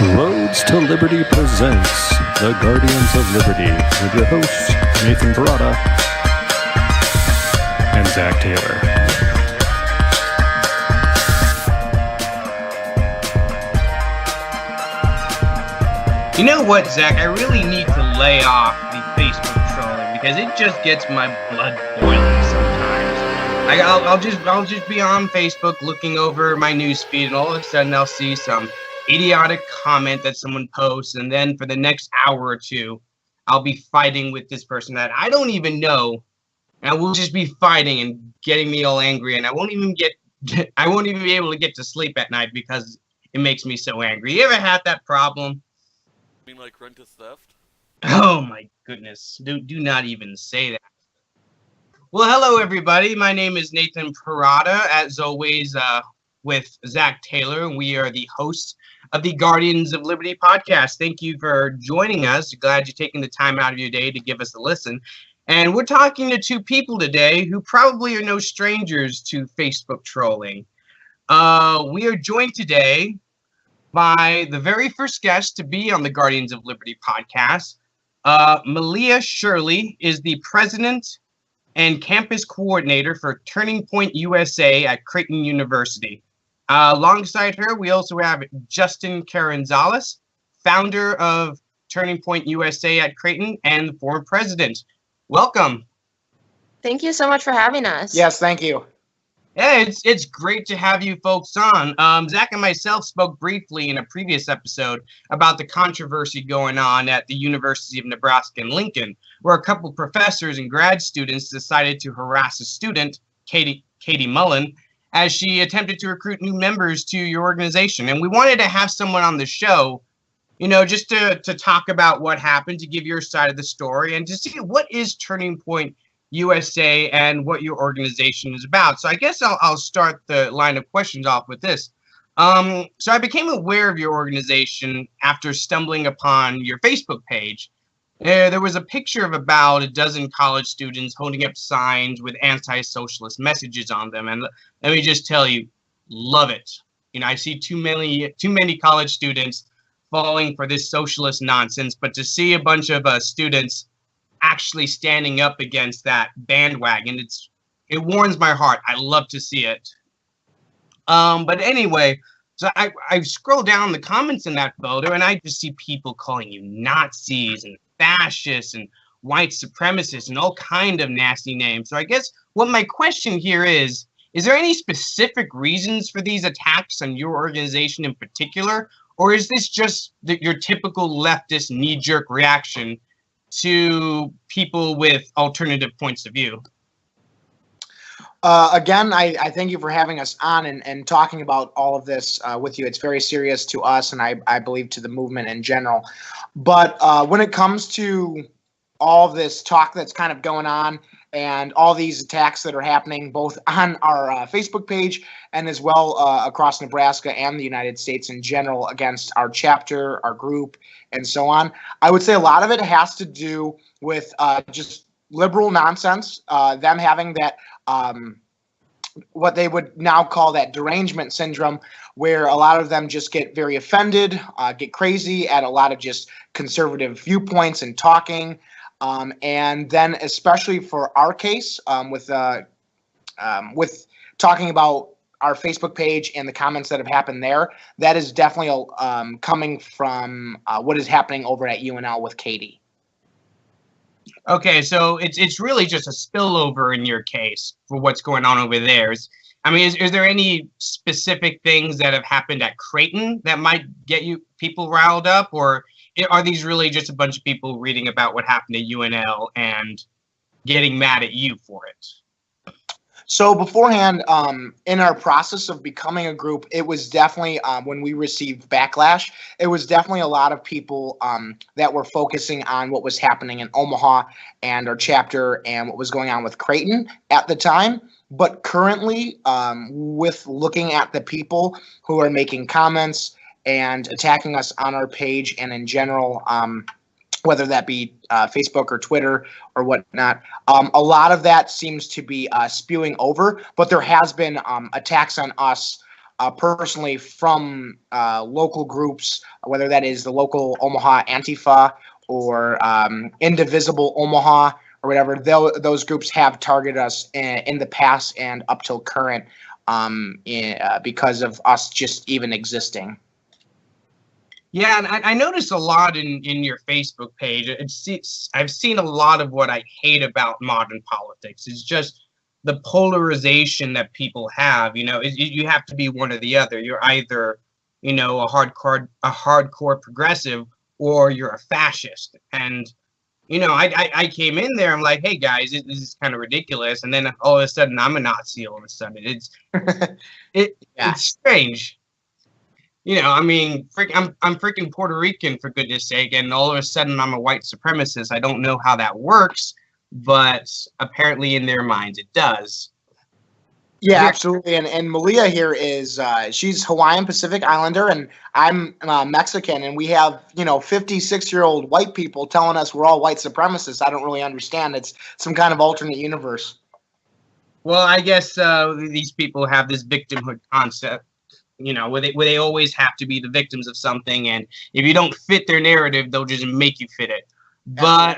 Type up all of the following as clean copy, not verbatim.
Roads to Liberty presents The Guardians of Liberty with your hosts, Nathan Barada and Zach Taylor. You know what, Zach? I really need to lay off the Facebook trolling because it just gets my blood boiling sometimes. I'll just be on Facebook looking over my newsfeed, and all of a sudden I'll see some idiotic comment that someone posts, and then for the next hour or two, I'll be fighting with this person that I don't even know, and we'll just be fighting and getting me all angry, and I won't even be able to get to sleep at night because it makes me so angry. You ever had that problem? You mean like rent is theft? Oh my goodness. Do not even say that. Well, hello everybody. My name is Nathan Parada, as always, with Zach Taylor. We are the hosts of the Guardians of Liberty podcast. Thank you for joining us. Glad you're taking the time out of your day to give us a listen. And we're talking to two people today who probably are no strangers to Facebook trolling. We are joined today by the very first guest to be on the Guardians of Liberty podcast. Malie Shirley is the president and campus coordinator for Turning Point USA at Creighton University. Alongside her, we also have Justin Carrizales, founder of Turning Point USA at Creighton and the former president. Welcome. Thank you so much for having us. Yes, thank you. Yeah, it's great to have you folks on. Zach and myself spoke briefly in a previous episode about the controversy going on at the University of Nebraska in Lincoln, where a couple professors and grad students decided to harass a student, Katie Mullen, as she attempted to recruit new members to your organization. And we wanted to have someone on the show, just to talk about what happened, to give your side of the story, and to see what is Turning Point USA and what your organization is about. So I guess I'll start the line of questions off with this. So I became aware of your organization after stumbling upon your Facebook page. There was a picture of about a dozen college students holding up signs with anti-socialist messages on them, and let me just tell you, love it. I see too many college students falling for this socialist nonsense, but to see a bunch of students actually standing up against that bandwagon, it warms my heart. I love to see it. But anyway, so I scroll down the comments in that photo, and I just see people calling you Nazis and fascists and white supremacists and all kind of nasty names. So I guess what my question here is there any specific reasons for these attacks on your organization in particular, or is this just your typical leftist knee-jerk reaction to people with alternative points of view? Again, I thank you for having us on and talking about all of this with you. It's very serious to us, and I believe to the movement in general. But when it comes to all of this talk that's kind of going on and all these attacks that are happening both on our Facebook page and as well across Nebraska and the United States in general against our chapter, our group, and so on, I would say a lot of it has to do with just liberal nonsense, them having that what they would now call that derangement syndrome, where a lot of them just get very offended, get crazy at a lot of just conservative viewpoints and talking. And then especially for our case, with talking about our Facebook page and the comments that have happened there, that is definitely coming from what is happening over at UNL with Katie. Okay, so it's really just a spillover in your case for what's going on over there. Is there any specific things that have happened at Creighton that might get you people riled up, or are these really just a bunch of people reading about what happened at UNL and getting mad at you for it? So beforehand, in our process of becoming a group, it was definitely when we received backlash, it was definitely a lot of people that were focusing on what was happening in Omaha and our chapter and what was going on with Creighton at the time. But currently, with looking at the people who are making comments and attacking us on our page and in general, whether that be Facebook or Twitter or whatnot. A lot of that seems to be spewing over, but there has been attacks on us personally from local groups, whether that is the local Omaha Antifa or Indivisible Omaha or whatever. Those groups have targeted us in the past and up till current because of us just even existing. Yeah, and I noticed a lot in your Facebook page. I've seen a lot of what I hate about modern politics. It's just the polarization that people have. You have to be one or the other. You're either, a hardcore progressive, or you're a fascist. And I came in there. I'm like, hey guys, this is kind of ridiculous. And then all of a sudden, I'm a Nazi. All of a sudden, it's strange. I'm freaking Puerto Rican, for goodness sake, and all of a sudden I'm a white supremacist. I don't know how that works, but apparently in their minds it does. Yeah, absolutely. And Malia here is she's Hawaiian Pacific Islander, and I'm Mexican, and we have 56-year-old white people telling us we're all white supremacists. I don't really understand. It's some kind of alternate universe. Well, I guess these people have this victimhood concept. Where they always have to be the victims of something, and if you don't fit their narrative, they'll just make you fit it. But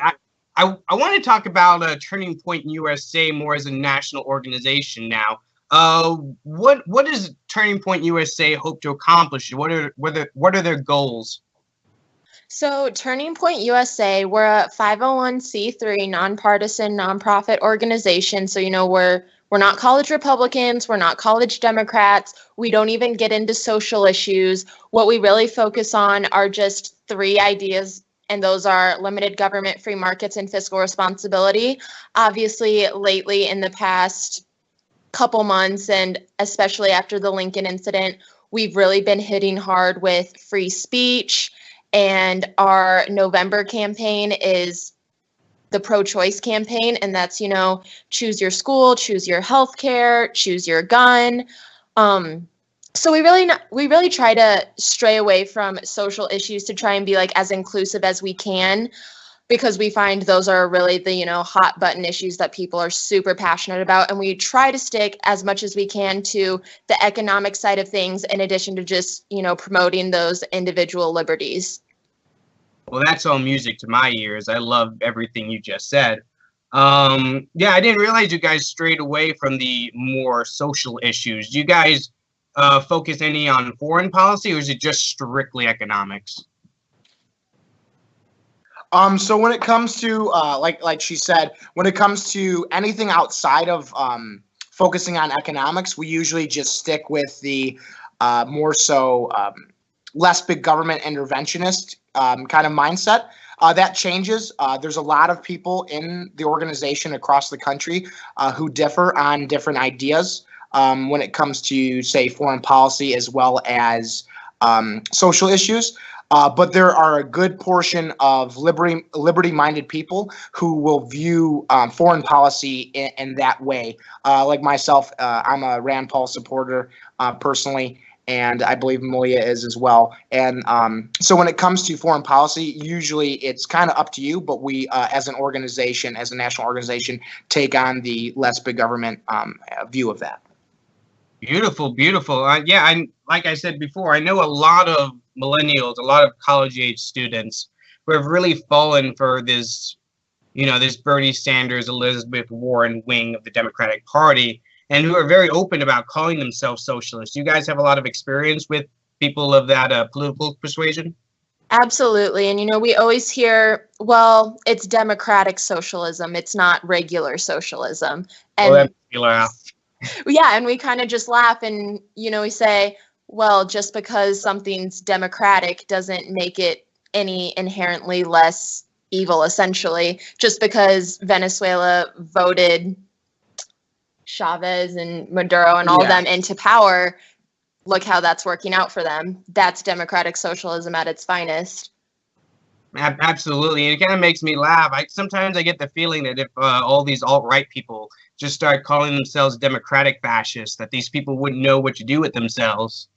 I want to talk about Turning Point USA more as a national organization now. What does Turning Point USA hope to accomplish? What are their goals? So Turning Point USA, we're a 501c3 nonpartisan nonprofit organization. So we're not college Republicans. We're not college Democrats. We don't even get into social issues. What we really focus on are just 3 ideas, and those are limited government, free markets, and fiscal responsibility. Obviously, lately in the past couple months, and especially after the Lincoln incident, we've really been hitting hard with free speech. And our November campaign is the pro-choice campaign, and that's choose your school, choose your healthcare, choose your gun. So we really try to stray away from social issues to try and be as inclusive as we can, because we find those are really the hot button issues that people are super passionate about, and we try to stick as much as we can to the economic side of things, in addition to just promoting those individual liberties. Well, that's all music to my ears. I love everything you just said. Yeah, I didn't realize you guys strayed away from the more social issues. Do you guys focus any on foreign policy, or is it just strictly economics? So when it comes to like she said, when it comes to anything outside of focusing on economics, we usually just stick with the more so less big government interventionist kind of mindset. That changes. There's a lot of people in the organization across the country who differ on different ideas when it comes to, say, foreign policy as well as social issues. But there are a good portion of liberty-minded people who will view foreign policy in that way. Like myself, I'm a Rand Paul supporter personally, and I believe Malia is as well. And so when it comes to foreign policy, usually it's kind of up to you, but we, as an organization, as a national organization, take on the less big government view of that. Beautiful, beautiful. Yeah, like I said before, I know a lot of millennials, a lot of college-age students who have really fallen for this, this Bernie Sanders, Elizabeth Warren wing of the Democratic Party, and who are very open about calling themselves socialists. You guys have a lot of experience with people of that political persuasion? Absolutely. And, we always hear, well, it's democratic socialism. It's not regular socialism. And yeah, and we kind of just laugh and, we say, well, just because something's democratic doesn't make it any inherently less evil, essentially. Just because Venezuela voted Chavez and Maduro and all of them into power, look how that's working out for them. That's democratic socialism at its finest. Absolutely. And it kind of makes me laugh. Sometimes I get the feeling that if all these alt-right people just start calling themselves democratic fascists, that these people wouldn't know what to do with themselves.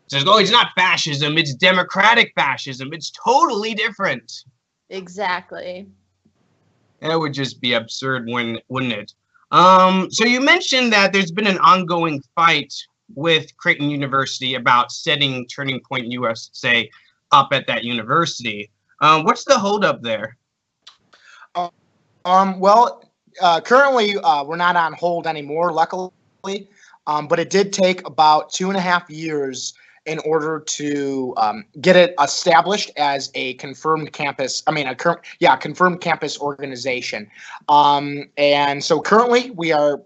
Says, oh, it's not fascism, it's democratic fascism. It's totally different. Exactly. That would just be absurd, wouldn't it? So you mentioned that there's been an ongoing fight with Creighton University about setting Turning Point USA up at that university. What's the holdup there? Well, currently we're not on hold anymore, luckily, but it did take about 2.5 years in order to get it established as a confirmed campus. Confirmed campus organization. And so currently we are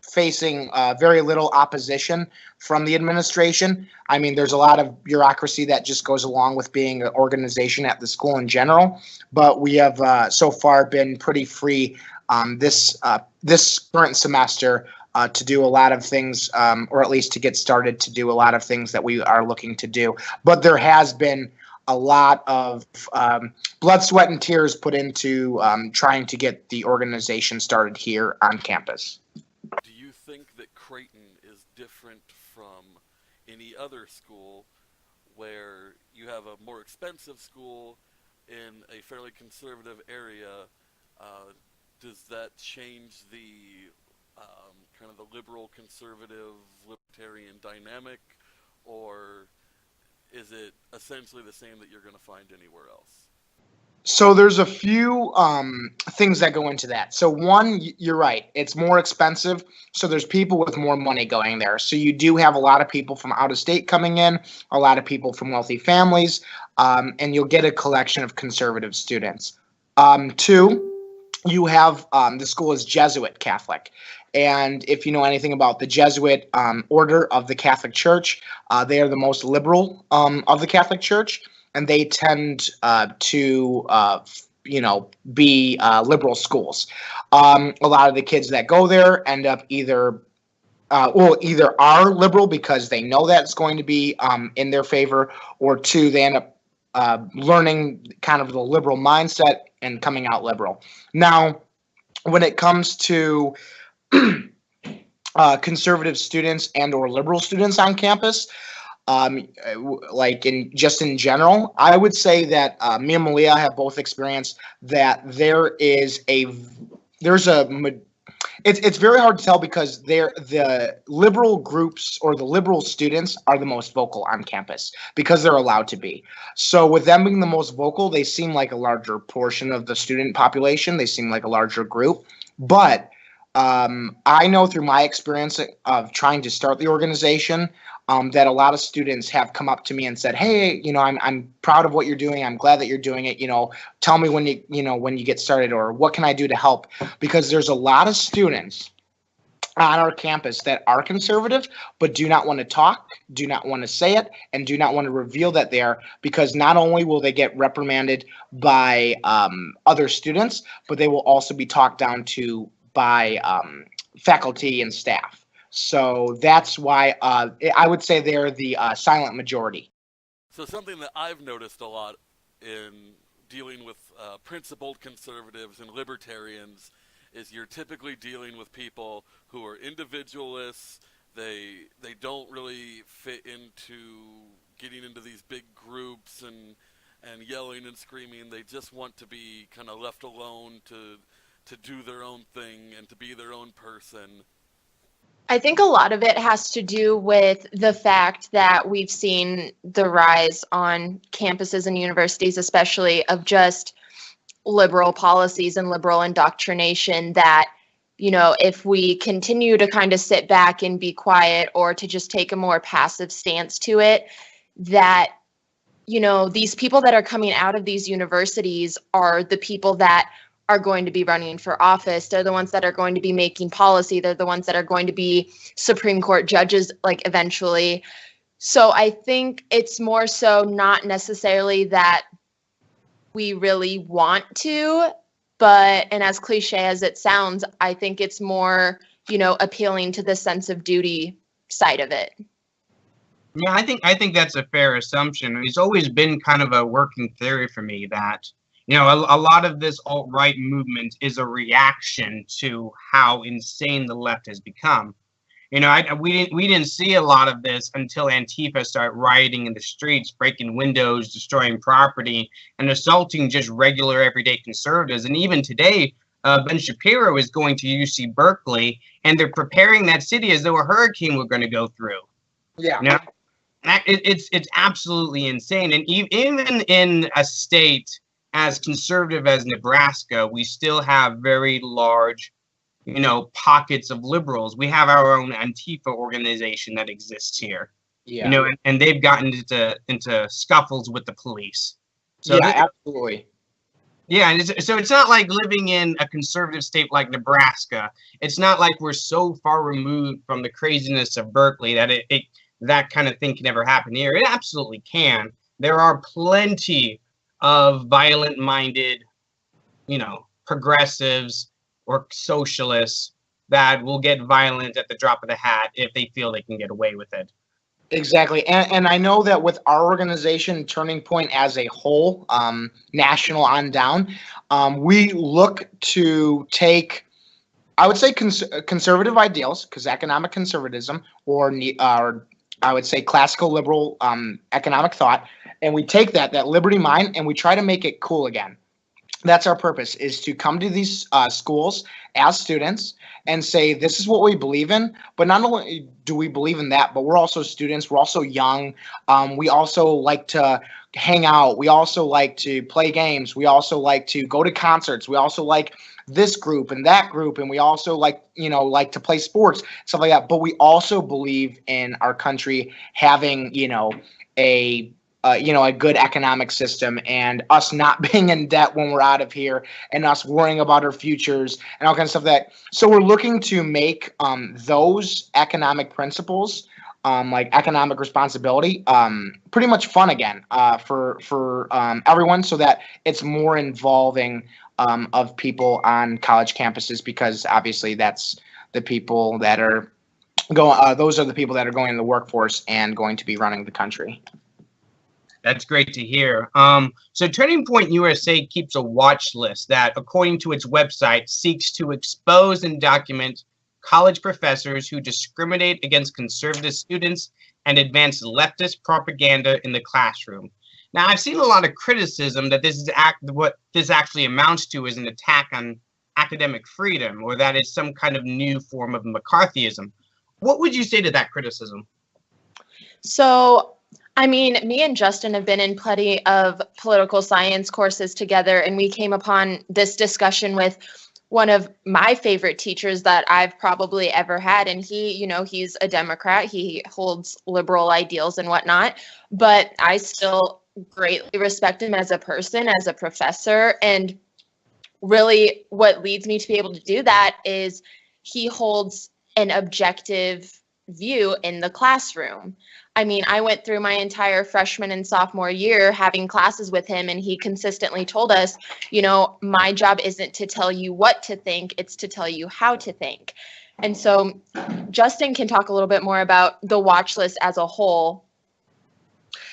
facing very little opposition from the administration. I mean, there's a lot of bureaucracy that just goes along with being an organization at the school in general, but we have so far been pretty free this current semester to do a lot of things, or at least to get started to do a lot of things that we are looking to do. But there has been a lot of blood, sweat, and tears put into trying to get the organization started here on campus. Do you think that Creighton is different from any other school where you have a more expensive school in a fairly conservative area? Does that change the kind of the liberal, conservative, libertarian dynamic, or is it essentially the same that you're going to find anywhere else? So there's a few things that go into that. So one, you're right, it's more expensive. So there's people with more money going there. So you do have a lot of people from out of state coming in, a lot of people from wealthy families, and you'll get a collection of conservative students. Two, you have the school is Jesuit Catholic. And if you know anything about the Jesuit order of the Catholic Church, they are the most liberal of the Catholic Church. And they tend to be liberal schools. A lot of the kids that go there end up either are liberal because they know that it's going to be in their favor, or two, they end up learning kind of the liberal mindset and coming out liberal. Now, when it comes to conservative students and or liberal students on campus, in general, I would say that me and Malie have both experienced that it's very hard to tell because the liberal groups or the liberal students are the most vocal on campus because they're allowed to be. So with them being the most vocal, they seem like a larger portion of the student population. They seem like a larger group, but I know through my experience of trying to start the organization that a lot of students have come up to me and said, "Hey, I'm proud of what you're doing. I'm glad that you're doing it. Tell me when you get started, or what can I do to help?" Because there's a lot of students on our campus that are conservative, but do not want to talk, do not want to say it, and do not want to reveal that they are, because not only will they get reprimanded by other students, but they will also be talked down to by faculty and staff. So that's why I would say they're the silent majority. So something that I've noticed a lot in dealing with principled conservatives and libertarians is you're typically dealing with people who are individualists. They don't really fit into getting into these big groups and yelling and screaming. They just want to be kind of left alone to do their own thing and to be their own person. I think a lot of it has to do with the fact that we've seen the rise on campuses and universities, especially of just liberal policies and liberal indoctrination that, if we continue to kind of sit back and be quiet, or to just take a more passive stance to it, that, these people that are coming out of these universities are the people that are going to be running for office. They're the ones that are going to be making policy. They're the ones that are going to be Supreme Court judges, eventually. So I think it's more so not necessarily that we really want to, and as cliche as it sounds, I think it's more, appealing to the sense of duty side of it. Yeah, I think that's a fair assumption. It's always been kind of a working theory for me that a lot of this alt-right movement is a reaction to how insane the left has become. We didn't see a lot of this until Antifa started rioting in the streets, breaking windows, destroying property, and assaulting just regular everyday conservatives. And even today, Ben Shapiro is going to UC Berkeley, and they're preparing that city as though a hurricane were going to go through. Yeah. You know, it's absolutely insane. And even in a state as conservative as Nebraska, we still have very large, pockets of liberals. We have our own Antifa organization that exists here. Yeah. And they've gotten into scuffles with the police. So yeah, absolutely. yeah, and so it's not like living in a conservative state like Nebraska. It's not like we're so far removed from the craziness of Berkeley that that kind of thing can never happen here. It absolutely can. There are plenty of violent-minded, progressives or socialists that will get violent at the drop of the hat if they feel they can get away with it. Exactly. And I know that with our organization, Turning Point as a whole, national on down, we look to take, I would say, conservative ideals, because economic conservatism, or I would say classical liberal economic thought, and we take that liberty mind and we try to make it cool again. That's our purpose, is to come to these schools as students and say, this is what we believe in. But not only do we believe in that, but we're also students. We're also young. We also like to hang out. We also like to play games. We also like to go to concerts. We also like this group and that group. And we also like to play sports, stuff like that. But we also believe in our country having, a good economic system, and us not being in debt when we're out of here, and us worrying about our futures and all kinds of stuff so we're looking to make those economic principles, like economic responsibility, pretty much fun again for everyone, so that it's more involving of people on college campuses, because obviously that's the people that are those are the people that are going in the workforce and going to be running the country. That's great to hear. So Turning Point USA keeps a watch list that, according to its website, seeks to expose and document college professors who discriminate against conservative students and advance leftist propaganda in the classroom. Now, I've seen a lot of criticism that what this actually amounts to is an attack on academic freedom, or that is some kind of new form of McCarthyism. What would you say to that criticism? So, I mean, me and Justin have been in plenty of political science courses together, and we came upon this discussion with one of my favorite teachers that I've probably ever had. And he's a Democrat. He holds liberal ideals and whatnot, but I still greatly respect him as a person, as a professor. And really what leads me to be able to do that is he holds an objective view in the classroom. I mean, I went through my entire freshman and sophomore year having classes with him, and he consistently told us, my job isn't to tell you what to think, it's to tell you how to think. And so Justin can talk a little bit more about the watch list as a whole.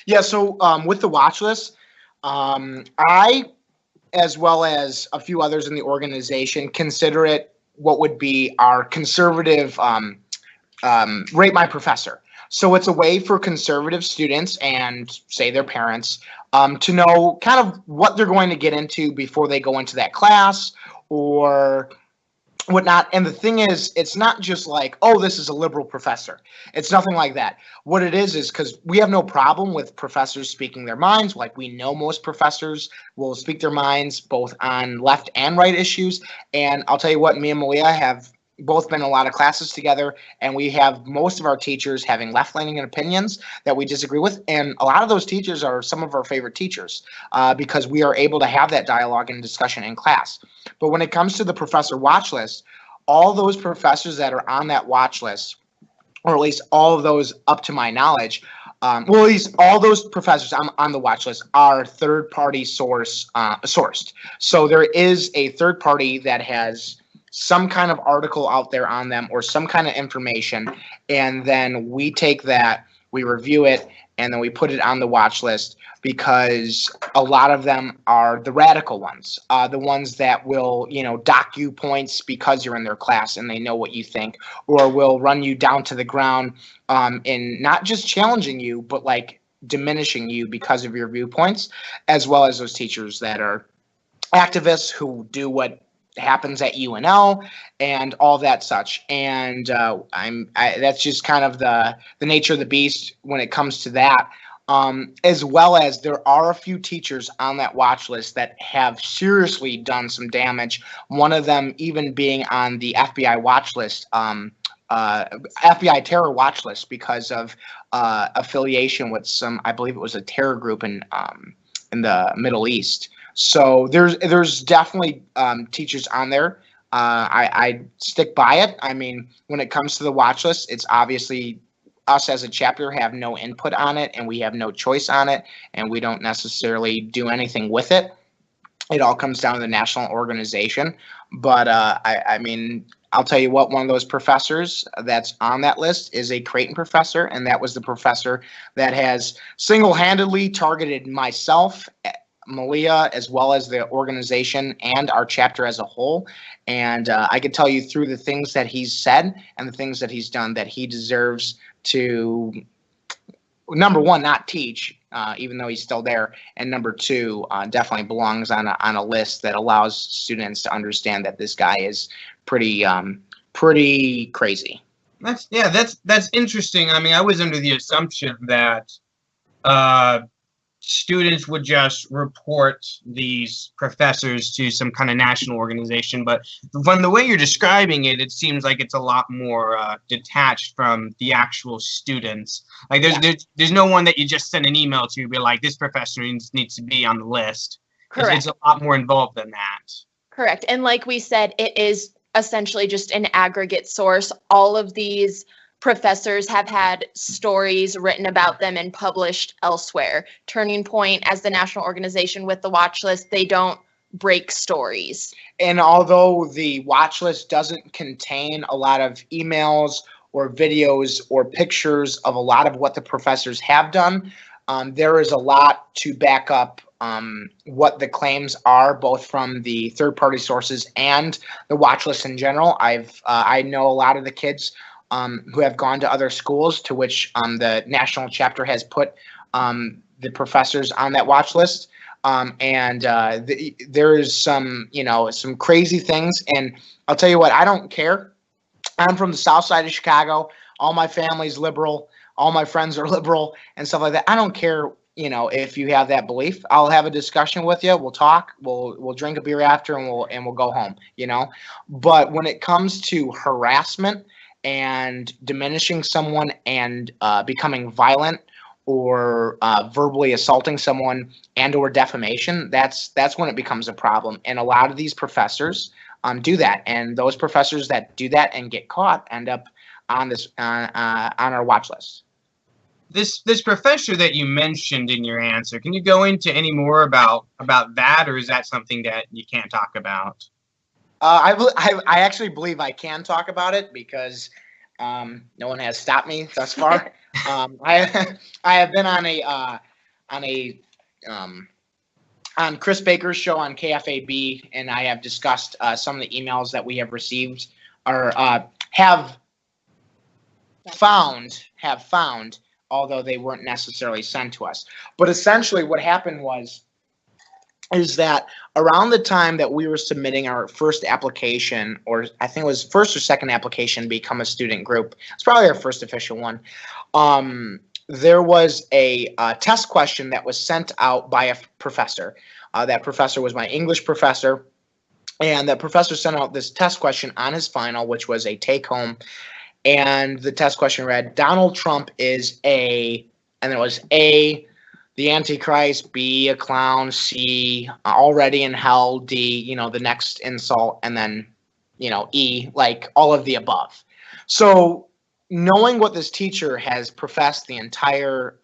Yeah, so with the watch list, I, as well as a few others in the organization, consider it what would be our conservative Rate My Professor. So it's a way for conservative students and, say, their parents to know kind of what they're going to get into before they go into that class or whatnot. And the thing is, it's not just like, oh, this is a liberal professor. It's nothing like that. What it is because we have no problem with professors speaking their minds. Like, we know most professors will speak their minds both on left and right issues. And I'll tell you what, me and Malie have both been in a lot of classes together, and we have most of our teachers having left-leaning opinions that we disagree with, and a lot of those teachers are some of our favorite teachers because we are able to have that dialogue and discussion in class. But when it comes to the professor watch list, all those professors that are on that watch list, or at least all of those up to my knowledge, at least all those professors on the watch list are third-party sourced. So there is a third party that has some kind of article out there on them or some kind of information, and then we take that, we review it, and then we put it on the watch list because a lot of them are the radical ones, the ones that will, dock you points because you're in their class and they know what you think, or will run you down to the ground in not just challenging you, but like diminishing you because of your viewpoints, as well as those teachers that are activists who do what happens at UNL and all that such. And that's just kind of the nature of the beast when it comes to that. As well as there are a few teachers on that watch list that have seriously done some damage. One of them even being on the FBI watch list, FBI terror watch list because of affiliation with some, I believe it was a terror group in the Middle East. So there's definitely teachers on there. I stick by it. I mean, when it comes to the watch list, it's obviously us as a chapter have no input on it, and we have no choice on it, and we don't necessarily do anything with it. It all comes down to the national organization. But I mean, I'll tell you what, one of those professors that's on that list is a Creighton professor, and that was the professor that has single-handedly targeted myself, Malie, as well as the organization and our chapter as a whole. And I can tell you through the things that he's said and the things that he's done that he deserves to, number one, not teach, even though he's still there, and number two, definitely belongs on a list that allows students to understand that this guy is pretty crazy. That's interesting. I mean, I was under the assumption that students would just report these professors to some kind of national organization, but from the way you're describing it, it seems like it's a lot more detached from the actual students. Like there's no one that you just send an email to be like, this professor needs to be on the list. Correct. It's a lot more involved than that. Correct. And like we said, it is essentially just an aggregate source. All of these professors have had stories written about them and published elsewhere. Turning Point, as the national organization with the watch list, they don't break stories. And although the watch list doesn't contain a lot of emails or videos or pictures of a lot of what the professors have done, there is a lot to back up what the claims are, both from the third-party sources and the watch list in general. I know a lot of the kids who have gone to other schools to which the national chapter has put the professors on that watch list. There is some crazy things. And I'll tell you what, I don't care. I'm from the south side of Chicago. All my family's liberal. All my friends are liberal and stuff like that. I don't care, if you have that belief. I'll have a discussion with you. We'll talk. We'll drink a beer after, and we'll go home. But when it comes to harassment and diminishing someone and becoming violent or verbally assaulting someone and or defamation, that's when it becomes a problem. And a lot of these professors do that, and those professors that do that and get caught end up on our watch list. This professor that you mentioned in your answer, can you go into any more about that, or is that something that you can't talk about? I actually believe I can talk about it because no one has stopped me thus far. I have been on Chris Baker's show on KFAB, and I have discussed some of the emails that we have received or have found, although they weren't necessarily sent to us. But essentially what happened is that around the time that we were submitting our first application, or I think it was first or second application, Become a Student Group, it's probably our first official one, there was a test question that was sent out by a professor. That professor was my English professor, and that professor sent out this test question on his final, which was a take-home, and the test question read, Donald Trump is A, and it was A, the Antichrist, B, a clown, C, already in hell, D, the next insult, and then, E, like all of the above. So knowing what this teacher has professed the entire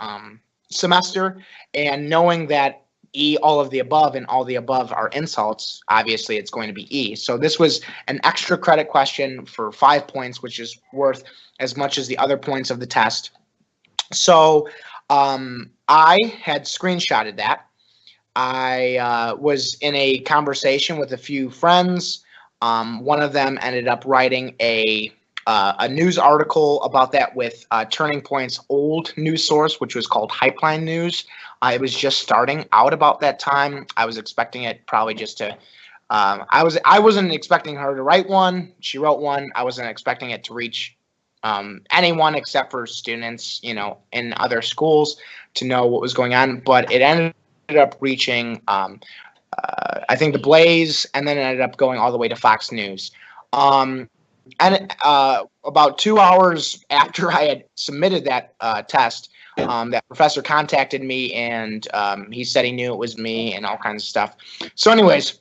semester, and knowing that E, all of the above, and all the above are insults, obviously it's going to be E. So this was an extra credit question for 5 points, which is worth as much as the other points of the test. So I had screenshotted that. I was in a conversation with a few friends. One of them ended up writing a news article about that with Turning Point's old news source, which was called Hypeline News. It was just starting out about that time. I was expecting it probably just to I wasn't expecting her to write one. She wrote one. I wasn't expecting it to reach anyone except for students, in other schools to know what was going on. But it ended up reaching, I think, the Blaze, and then it ended up going all the way to Fox News. And about 2 hours after I had submitted that test, that professor contacted me, and he said he knew it was me and all kinds of stuff. So anyways,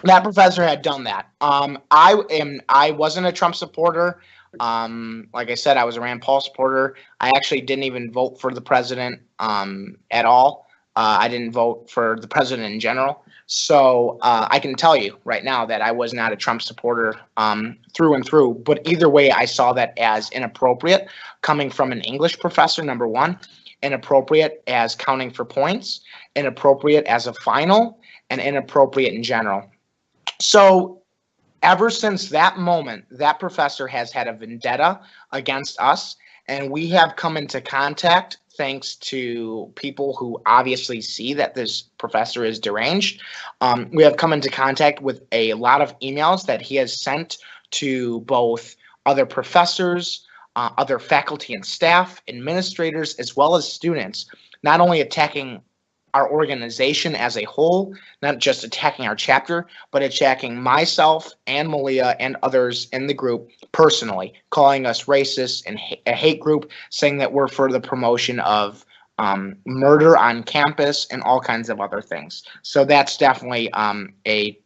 that professor had done that. I wasn't a Trump supporter. Like I said, I was a Rand Paul supporter. I actually didn't even vote for the president at all. I didn't vote for the president in general. So I can tell you right now that I was not a Trump supporter through and through. But either way, I saw that as inappropriate coming from an English professor, number one, inappropriate as counting for points, inappropriate as a final, and inappropriate in general. So ever since that moment, that professor has had a vendetta against us, and we have come into contact thanks to people who obviously see that this professor is deranged. We have come into contact with a lot of emails that he has sent to both other professors, other faculty and staff, administrators, as well as students, not only attacking our organization as a whole, not just attacking our chapter, but attacking myself and Malie and others in the group personally, calling us racist and a hate group, saying that we're for the promotion of murder on campus and all kinds of other things. So that's definitely a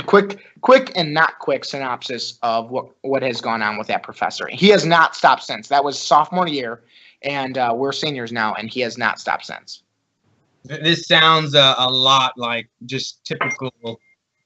quick and not quick synopsis of what has gone on with that professor. He has not stopped since. That was sophomore year, and we're seniors now, and he has not stopped since. This sounds a lot like just typical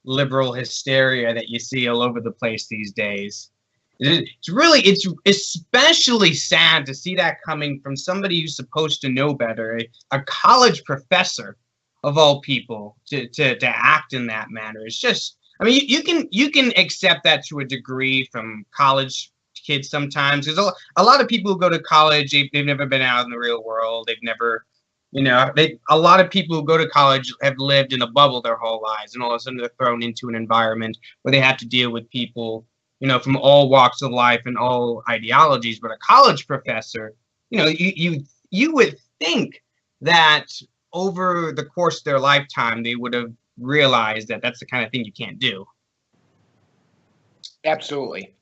liberal hysteria that you see all over the place these days. It's especially sad to see that coming from somebody who's supposed to know better, a college professor of all people, to act in that manner. It's just, I mean, you can accept that to a degree from college kids sometimes. There's a lot of people who go to college, they've never been out in the real world. They've never, a lot of people who go to college have lived in a bubble their whole lives, and all of a sudden they're thrown into an environment where they have to deal with people, from all walks of life and all ideologies. But a college professor, you would think that over the course of their lifetime, they would have realized that that's the kind of thing you can't do. Absolutely.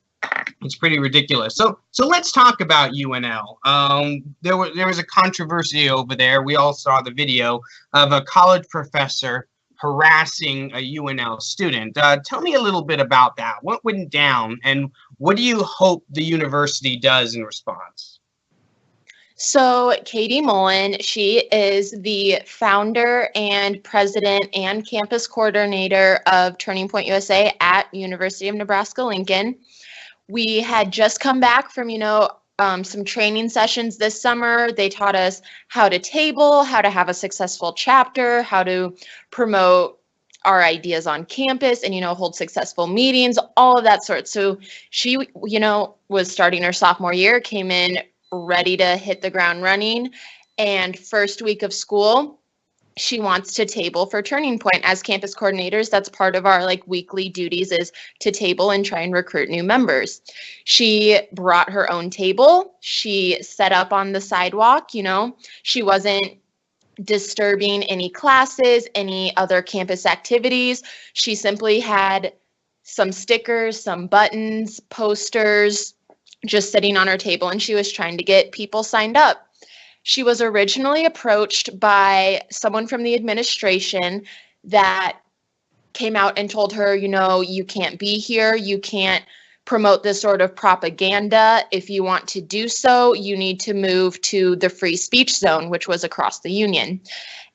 It's pretty ridiculous. So let's talk about UNL. There was a controversy over there. We all saw the video of a college professor harassing a UNL student. Tell me a little bit about that. What went down, and what do you hope the university does in response? So Katie Mullen, she is the founder and president and campus coordinator of Turning Point USA at University of Nebraska-Lincoln. We had just come back from, some training sessions this summer. They taught us how to table, how to have a successful chapter, how to promote our ideas on campus and, hold successful meetings, all of that sort. So she, was starting her sophomore year, came in ready to hit the ground running. And first week of school, she wants to table for Turning Point. As campus coordinators, that's part of our weekly duties, is to table and try and recruit new members. She brought her own table. She set up on the sidewalk. She wasn't disturbing any classes, any other campus activities. She simply had some stickers, some buttons, posters just sitting on her table, and she was trying to get people signed up. She was originally approached by someone from the administration that came out and told her, you can't be here. You can't promote this sort of propaganda. If you want to do so, you need to move to the free speech zone, which was across the union.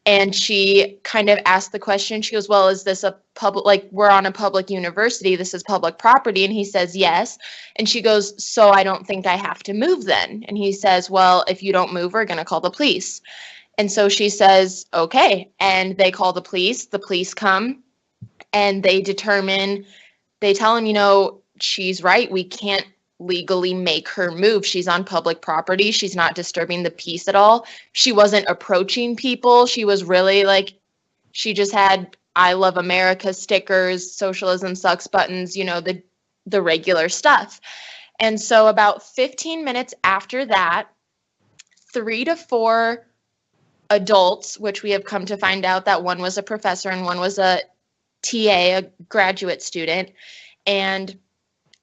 And she kind of asked the question. She goes, well, is this a public, we're on a public university, this is public property? And he says, yes. And she goes, so I don't think I have to move then. And he says, well, if you don't move, we're going to call the police. And so she says, okay. And they call the police come, and they tell him, she's right, we can't legally make her move. She's on public property. She's not disturbing the peace at all. She wasn't approaching people. She was really she just had I Love America stickers, socialism sucks buttons, the regular stuff. And so about 15 minutes after that, 3 to 4 adults, which we have come to find out that one was a professor and one was a TA, a graduate student, and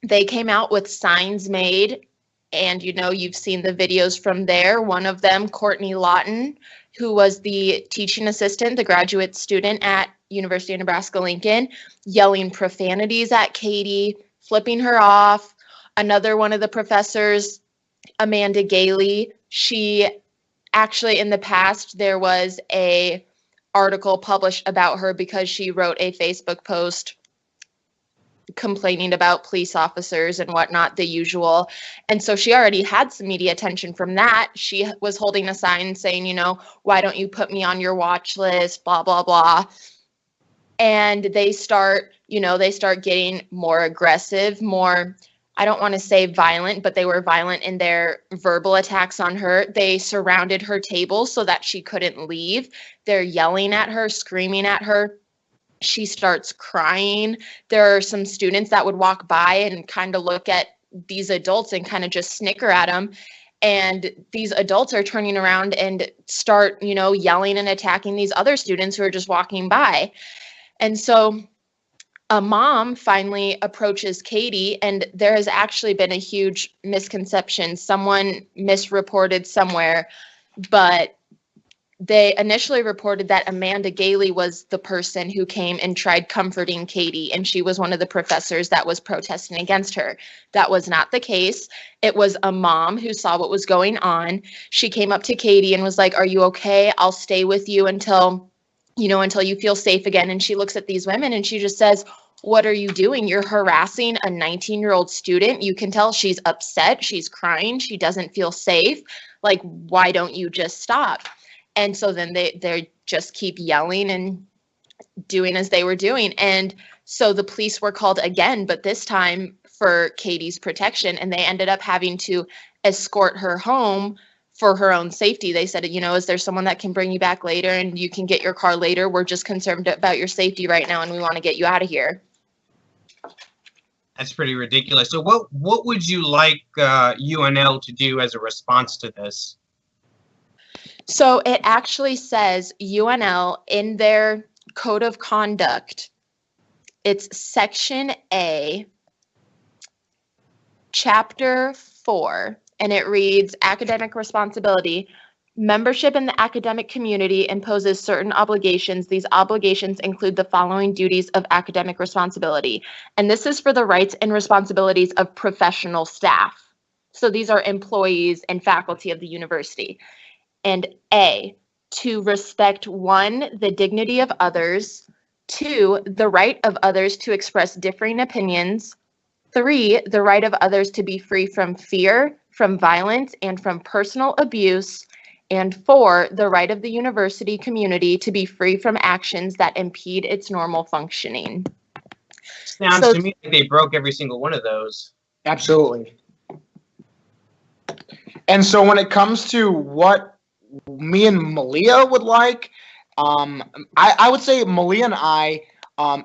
they came out with signs made. And, you've seen the videos from there. One of them, Courtney Lawton, who was the teaching assistant, the graduate student at University of Nebraska-Lincoln, yelling profanities at Katie, flipping her off. Another one of the professors, Amanda Gailey, she actually, in the past, there was a article published about her because she wrote a Facebook post complaining about police officers and whatnot, the usual. And so she already had some media attention from that. She was holding a sign saying, why don't you put me on your watch list, blah, blah, blah. And they start getting more aggressive, more, I don't want to say violent, but they were violent in their verbal attacks on her. They surrounded her table so that she couldn't leave. They're yelling at her, screaming at her. She starts crying. There are some students that would walk by and kind of look at these adults and kind of just snicker at them. And these adults are turning around and start, yelling and attacking these other students who are just walking by. And so a mom finally approaches Katie, and there has actually been a huge misconception. Someone misreported somewhere, but they initially reported that Amanda Gailey was the person who came and tried comforting Katie, and she was one of the professors that was protesting against her. That was not the case. It was a mom who saw what was going on. She came up to Katie and was like, "Are you okay? I'll stay with you until you feel safe again." And she looks at these women and she just says, "What are you doing? You're harassing a 19-year-old student. You can tell she's upset. She's crying. She doesn't feel safe. Like, why don't you just stop?" And so then they just keep yelling and doing as they were doing. And so the police were called again, but this time for Katie's protection. And they ended up having to escort her home for her own safety. They said, "Is there someone that can bring you back later and you can get your car later? We're just concerned about your safety right now and we want to get you out of here." That's pretty ridiculous. So what would you like UNL to do as a response to this? So it actually says UNL in their code of conduct, it's Section A, Chapter 4, and it reads, academic responsibility. Membership in the academic community imposes certain obligations. These obligations include the following duties of academic responsibility. And this is for the rights and responsibilities of professional staff. So these are employees and faculty of the university. And A, to respect 1, the dignity of others, 2, the right of others to express differing opinions, 3, the right of others to be free from fear, from violence, and from personal abuse, and 4, the right of the university community to be free from actions that impede its normal functioning. Sounds to me like they broke every single one of those. Absolutely. And so when it comes to what me and Malia would like, I would say Malia and I,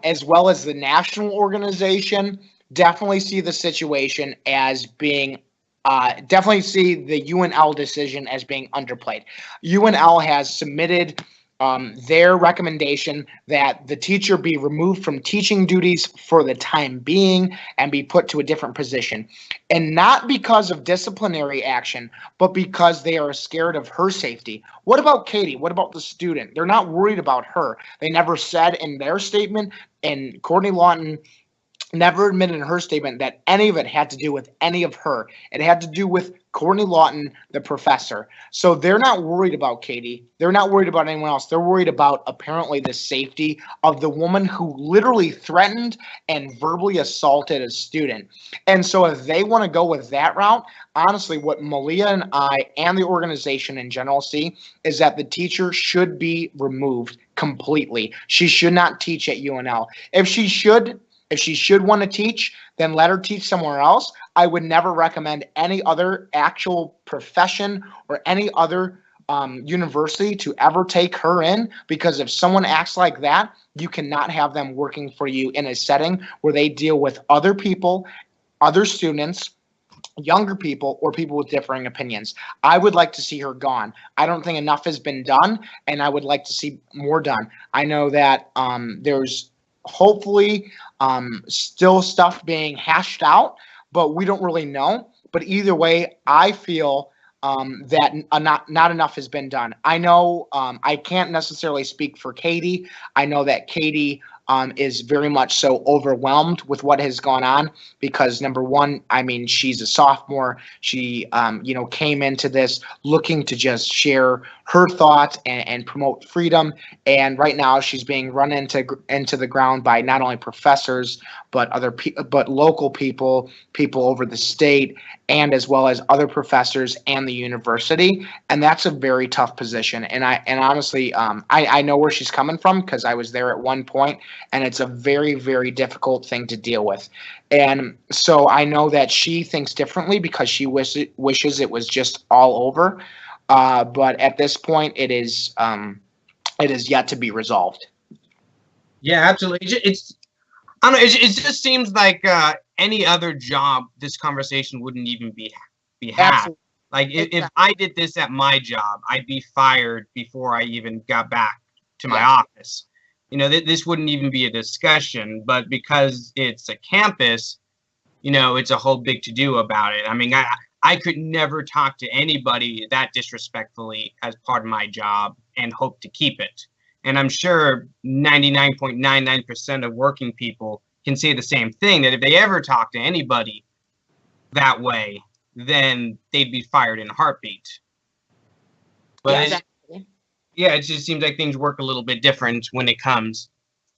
as well as the national organization, definitely see the situation as being, definitely see the UNL decision as being underplayed. UNL has submitted their recommendation that the teacher be removed from teaching duties for the time being and be put to a different position. And not because of disciplinary action, but because they are scared of her safety. What about Katie? What about the student? They're not worried about her. They never said in their statement, and Courtney Lawton never admitted in her statement that any of it had to do with any of her. It had to do with Courtney Lawton, the professor. So they're not worried about Katie. They're not worried about anyone else. They're worried about apparently the safety of the woman who literally threatened and verbally assaulted a student. And so if they want to go with that route, honestly, what Malia and I and the organization in general see is that the teacher should be removed completely. She should not teach at UNL. If she should want to teach, then let her teach somewhere else. I would never recommend any other actual profession or any other university to ever take her in, because if someone acts like that, you cannot have them working for you in a setting where they deal with other people, other students, younger people, or people with differing opinions. I would like to see her gone. I don't think enough has been done, and I would like to see more done. I know that there's hopefully still stuff being hashed out, but we don't really know. But either way, I feel that not enough has been done. I know I can't necessarily speak for Katie. I know that Katie is very much so overwhelmed with what has gone on because, number one, I mean, she's a sophomore. She, came into this looking to just share her thoughts and promote freedom. And right now she's being run into the ground by not only professors, but but local people over the state, and as well as other professors and the university. And that's a very tough position. And honestly, I know where she's coming from because I was there at one point, and it's a very, very difficult thing to deal with. And so I know that she thinks differently because she wishes it was just all over. But at this point, it is yet to be resolved. Yeah, absolutely. I don't know. It just seems like any other job, this conversation wouldn't even be had. Absolutely. Like if I did this at my job, I'd be fired before I even got back to my office. This wouldn't even be a discussion. But because it's a campus, it's a whole big to do about it. I mean, I could never talk to anybody that disrespectfully as part of my job and hope to keep it. And I'm sure 99.99% of working people can say the same thing, that if they ever talk to anybody that way, then they'd be fired in a heartbeat. But yeah, exactly. It just seems like things work a little bit different when it comes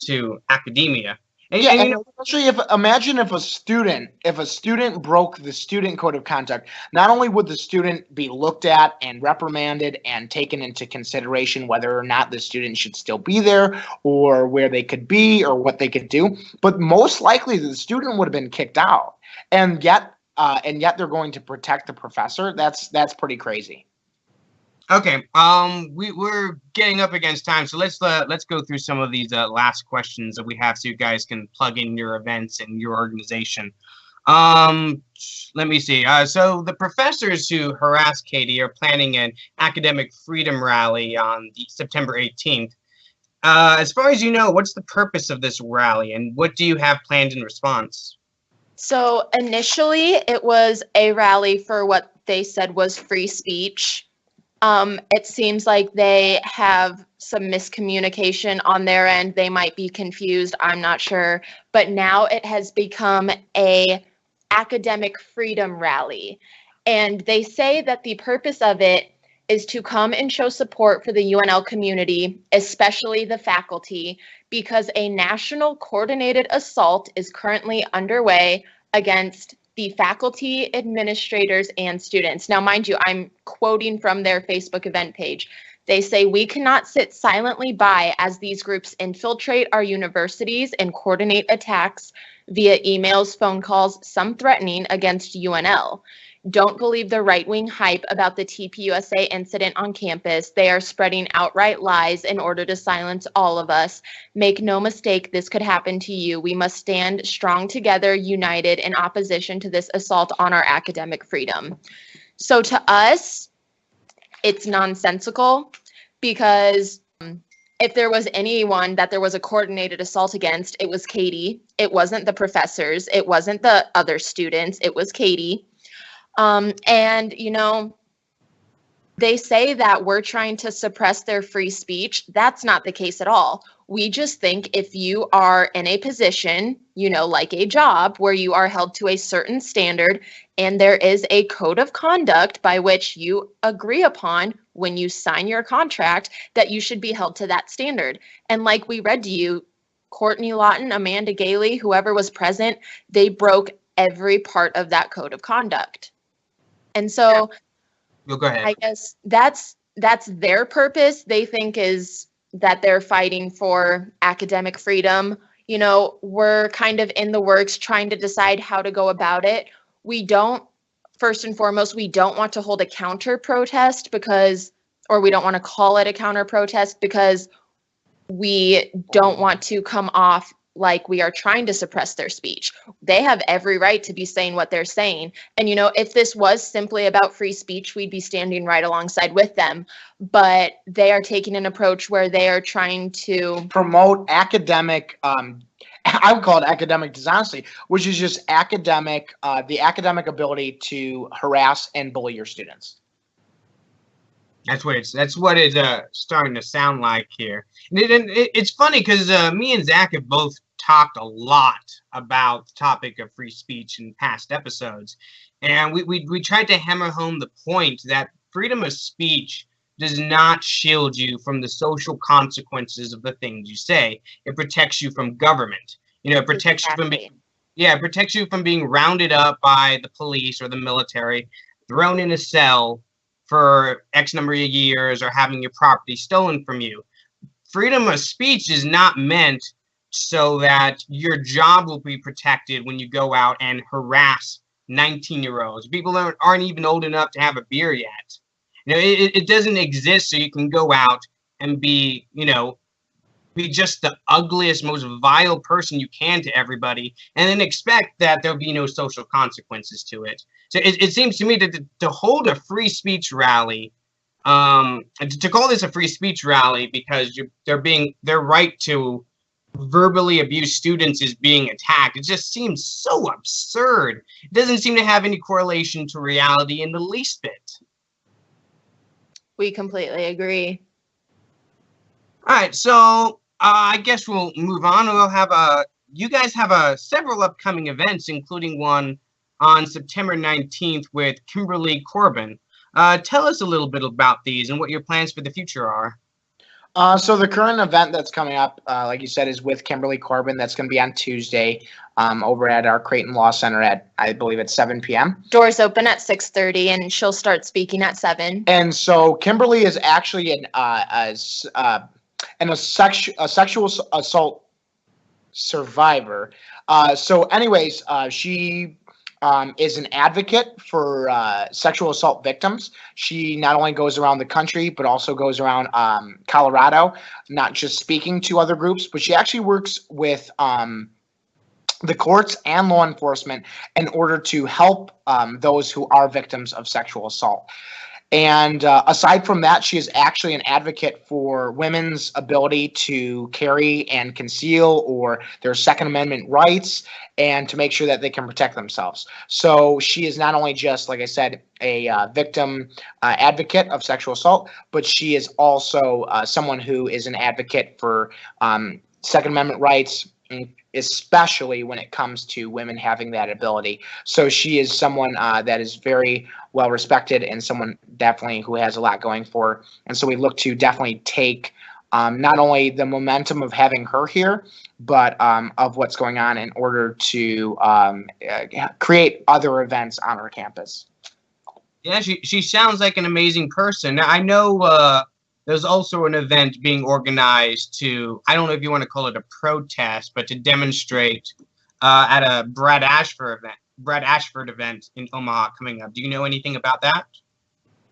to academia. And, especially imagine if a student broke the student code of conduct, not only would the student be looked at and reprimanded and taken into consideration whether or not the student should still be there or where they could be or what they could do, but most likely the student would have been kicked out. And yet they're going to protect the professor. That's pretty crazy. Okay, we're getting up against time, so let's go through some of these last questions that we have, so you guys can plug in your events and your organization. Let me see. So the professors who harassed Katie are planning an academic freedom rally on September 18th. As far as you know, what's the purpose of this rally, and what do you have planned in response? So initially, it was a rally for what they said was free speech. It seems like they have some miscommunication on their end. They might be confused. I'm not sure. But now it has become a academic freedom rally. And they say that the purpose of it is to come and show support for the UNL community, especially the faculty, because a national coordinated assault is currently underway against the faculty, administrators, and students. Now, mind you, I'm quoting from their Facebook event page. They say, "We cannot sit silently by as these groups infiltrate our universities and coordinate attacks via emails, phone calls, some threatening against UNL. Don't believe the right-wing hype about the TPUSA incident on campus. They are spreading outright lies in order to silence all of us. Make no mistake, this could happen to you. We must stand strong together, united in opposition to this assault on our academic freedom." So to us, it's nonsensical, because if there was anyone that there was a coordinated assault against, it was Katie. It wasn't the professors. It wasn't the other students. It was Katie. And, they say that we're trying to suppress their free speech. That's not the case at all. We just think if you are in a position, like a job where you are held to a certain standard and there is a code of conduct by which you agree upon when you sign your contract, that you should be held to that standard. And like we read to you, Courtney Lawton, Amanda Gailey, whoever was present, they broke every part of that code of conduct. And so Go ahead. I guess that's their purpose. They think is that they're fighting for academic freedom. We're kind of in the works trying to decide how to go about it. First and foremost, we don't want to hold a counter protest or we don't want to call it a counter protest because we don't want to come off like we are trying to suppress their speech. They have every right to be saying what they're saying. And, you know, if this was simply about free speech, we'd be standing right alongside with them. But they are taking an approach where they are trying to promote academic, I would call it academic dishonesty, which is just the academic ability to harass and bully your students. That's what it's starting to sound like here. And it's funny because me and Zach have both talked a lot about the topic of free speech in past episodes, and we tried to hammer home the point that freedom of speech does not shield you from the social consequences of the things you say. It protects you from government. You know, it protects you from it protects you from being rounded up by the police or the military, thrown in a cell for X number of years, or having your property stolen from you. Freedom of speech is not meant so that your job will be protected when you go out and harass 19-year-olds. People that aren't even old enough to have a beer yet. You know, it doesn't exist so you can go out and be just the ugliest, most vile person you can to everybody, and then expect that there'll be no social consequences to it. So it seems to me that to hold a free speech rally, to call this a free speech rally because their right to verbally abuse students is being attacked, it just seems so absurd. It doesn't seem to have any correlation to reality in the least bit. We completely agree. All right, so I guess we'll move on. We'll have you guys have several upcoming events, including one on September 19th with Kimberly Corbin. Tell us a little bit about these and what your plans for the future are. So the current event that's coming up, like you said, is with Kimberly Corbin. That's going to be on Tuesday over at our Creighton Law Center at, I believe, at 7 p.m. Doors open at 6:30, and she'll start speaking at 7. And so Kimberly is actually a sexual assault survivor. So anyways, she is an advocate for sexual assault victims. She not only goes around the country, but also goes around Colorado, not just speaking to other groups, but she actually works with the courts and law enforcement in order to help those who are victims of sexual assault. And aside from that, she is actually an advocate for women's ability to carry and conceal, or their Second Amendment rights, and to make sure that they can protect themselves. So she is not only just, like I said, a victim advocate of sexual assault, but she is also someone who is an advocate for Second Amendment rights, especially when it comes to women having that ability. So she is someone that is very well respected and someone definitely who has a lot going for her. And so we look to definitely take not only the momentum of having her here, but of what's going on in order to create other events on our campus. Yeah, she sounds like an amazing person. I know there's also an event being organized to, I don't know if you want to call it a protest, but to demonstrate at a Brad Ashford event in Omaha coming up. Do you know anything about that?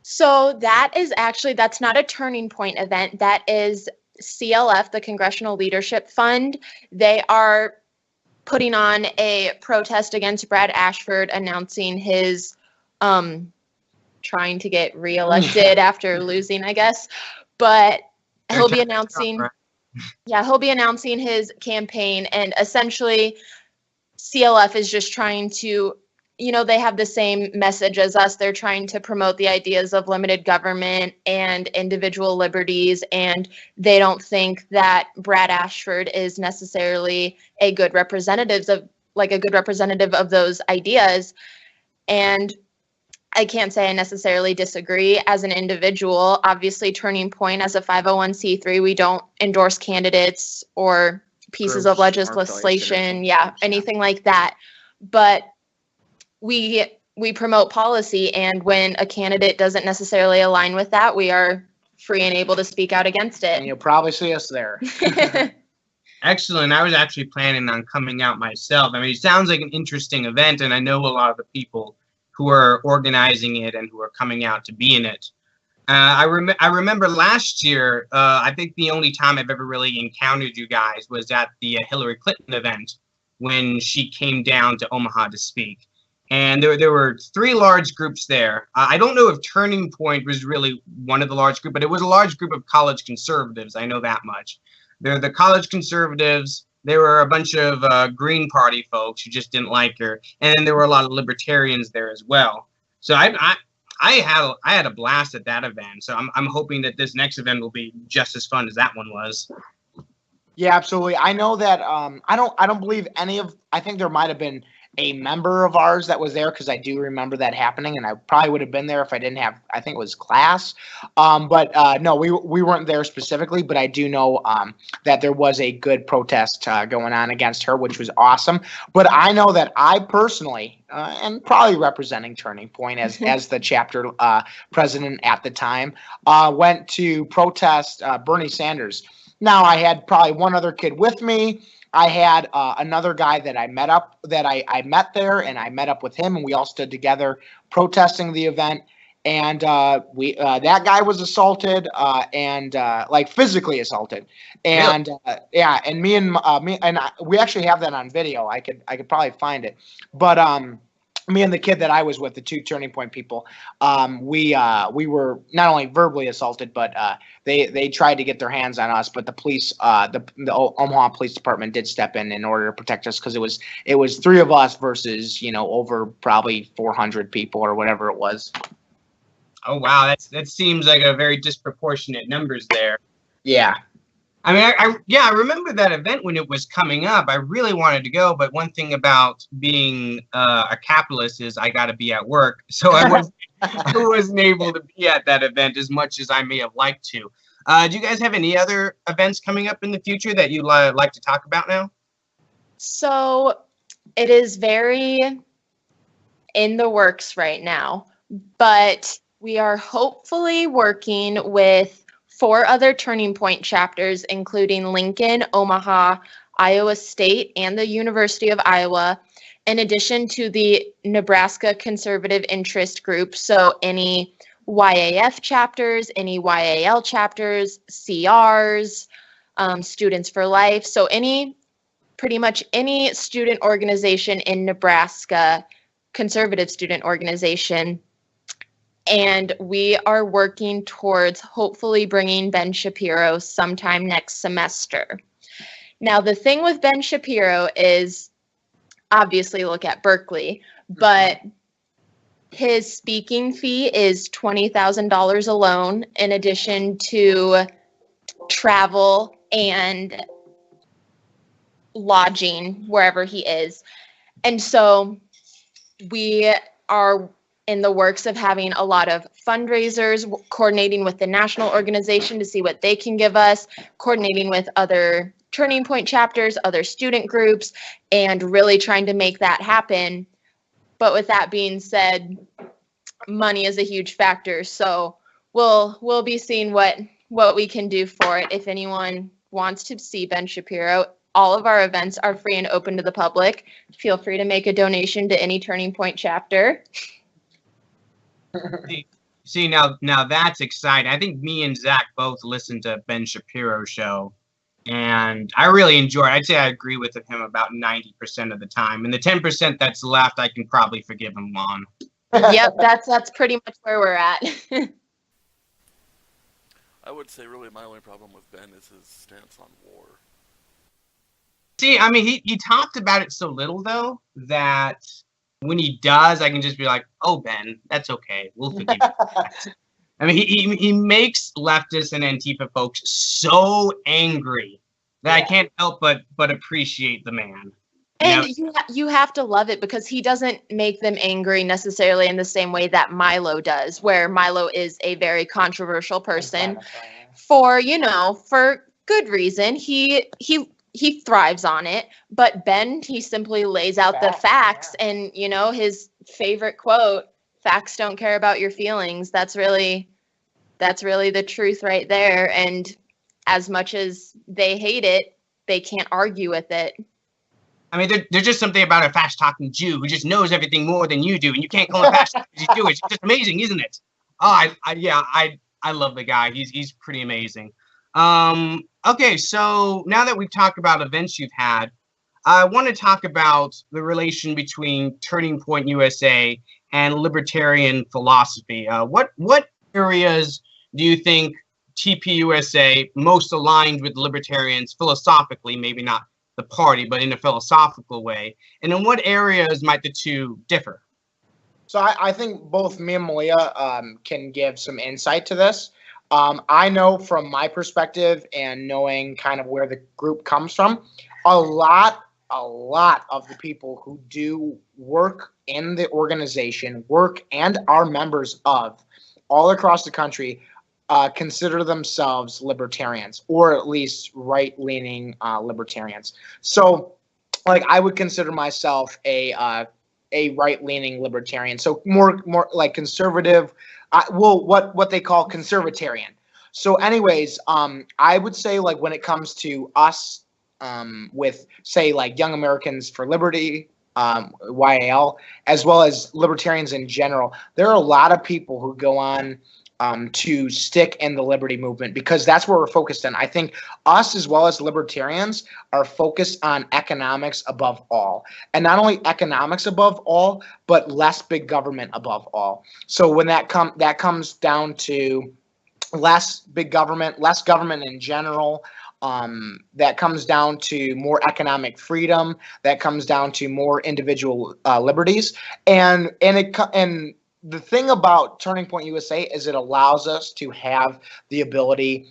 So that's not a Turning Point event. That is CLF, the Congressional Leadership Fund. They are putting on a protest against Brad Ashford, announcing his trying to get reelected after losing, I guess. But he'll be announcing his campaign, and essentially CLF is just trying to, they have the same message as us. They're trying to promote the ideas of limited government and individual liberties, and they don't think that Brad Ashford is necessarily a good representative of those ideas. And I can't say I necessarily disagree as an individual. Obviously, Turning Point as a 501c3, we don't endorse candidates or pieces of legislation, anything like that. But we promote policy, and when a candidate doesn't necessarily align with that, we are free and able to speak out against it. And you'll probably see us there. Excellent. I was actually planning on coming out myself. I mean, it sounds like an interesting event, and I know a lot of the people who are organizing it and who are coming out to be in it. I remember last year, I think the only time I've ever really encountered you guys was at the Hillary Clinton event when she came down to Omaha to speak. And there were 3 large groups there. I don't know if Turning Point was really one of the large groups, but it was a large group of college conservatives. I know that much. They're the college conservatives. There were a bunch of Green Party folks who just didn't like her. And then there were a lot of libertarians there as well. So I had a blast at that event. So I'm hoping that this next event will be just as fun as that one was. Yeah, absolutely. I know that I don't believe I think there might have been a member of ours that was there, because I do remember that happening, and I probably would have been there if I didn't have, I think it was class. But no, we weren't there specifically, but I do know that there was a good protest going on against her, which was awesome. But I know that I personally, and probably representing Turning Point as the chapter president at the time, went to protest Bernie Sanders. Now, I had probably one other kid with me. I had another guy that I met there, and I met up with him, and we all stood together protesting the event. And that guy was assaulted, and like physically assaulted. And yeah, and we actually have that on video. I could probably find it, but me and the kid that I was with, the 2 Turning Point people, we were not only verbally assaulted, but they tried to get their hands on us. But the police, the Omaha Police Department did step in order to protect us, because it was 3 of us versus over probably 400 people or whatever it was. Oh wow, that seems like a very disproportionate numbers there. Yeah. I mean, I remember that event when it was coming up. I really wanted to go, but one thing about being a capitalist is I got to be at work, so I wasn't able to be at that event as much as I may have liked to. Do you guys have any other events coming up in the future that you'd like to talk about now? So it is very in the works right now, but we are hopefully working with 4 other Turning Point chapters, including Lincoln, Omaha, Iowa State, and the University of Iowa, in addition to the Nebraska Conservative Interest Group. So any YAF chapters, any YAL chapters, CRs, Students for Life. So pretty much any student organization in Nebraska, conservative student organization. And we are working towards hopefully bringing Ben Shapiro sometime next semester. Now, the thing with Ben Shapiro is, obviously look at Berkeley, but his speaking fee is $20,000 alone, in addition to travel and lodging wherever he is. And so we are in the works of having a lot of fundraisers, coordinating with the national organization to see what they can give us, coordinating with other Turning Point chapters, other student groups, and really trying to make that happen. But with that being said, money is a huge factor. So we'll be seeing what we can do for it. If anyone wants to see Ben Shapiro, all of our events are free and open to the public. Feel free to make a donation to any Turning Point chapter. See, now that's exciting. I think me and Zach both listened to Ben Shapiro's show, and I really enjoy it. I'd say I agree with him about 90% of the time, and the 10% that's left, I can probably forgive him on. Yep, that's pretty much where we're at. I would say really my only problem with Ben is his stance on war. See, I mean, he talked about it so little, though, that when he does, I can just be like, "Oh, Ben, that's okay. We'll forgive you." I mean, he makes leftists and Antifa folks so angry that I can't help but appreciate the man. And you have to love it, because he doesn't make them angry necessarily in the same way that Milo does, where Milo is a very controversial person for good reason. He thrives on it, but Ben, he simply lays out the facts, and his favorite quote, "Facts don't care about your feelings." That's really the truth right there. And as much as they hate it, they can't argue with it. I mean, there's just something about a fast-talking Jew who just knows everything more than you do, and you can't call him fast because he's Jewish. It's just amazing, isn't it? Oh, I love the guy. He's pretty amazing. Okay, so now that we've talked about events you've had, I want to talk about the relation between Turning Point USA and libertarian philosophy. What areas do you think TPUSA most aligned with libertarians philosophically? Maybe not the party, but in a philosophical way. And in what areas might the two differ? So I think both me and Malia can give some insight to this. I know from my perspective and knowing kind of where the group comes from, a lot of the people who do work in the organization, work and are members of all across the country, consider themselves libertarians, or at least right-leaning libertarians. So, like, I would consider myself a right-leaning libertarian. So more like conservative, what they call conservatarian. So anyways, I would say, like, when it comes to us, with, say, like Young Americans for Liberty, YAL, as well as libertarians in general, there are a lot of people who go on to stick in the liberty movement because that's where we're focused on. I think us, as well as libertarians, are focused on economics above all. And not only economics above all, but less big government above all. So when that comes down to less big government, less government in general, that comes down to more economic freedom, that comes down to more individual liberties. And the thing about Turning Point USA is it allows us to have the ability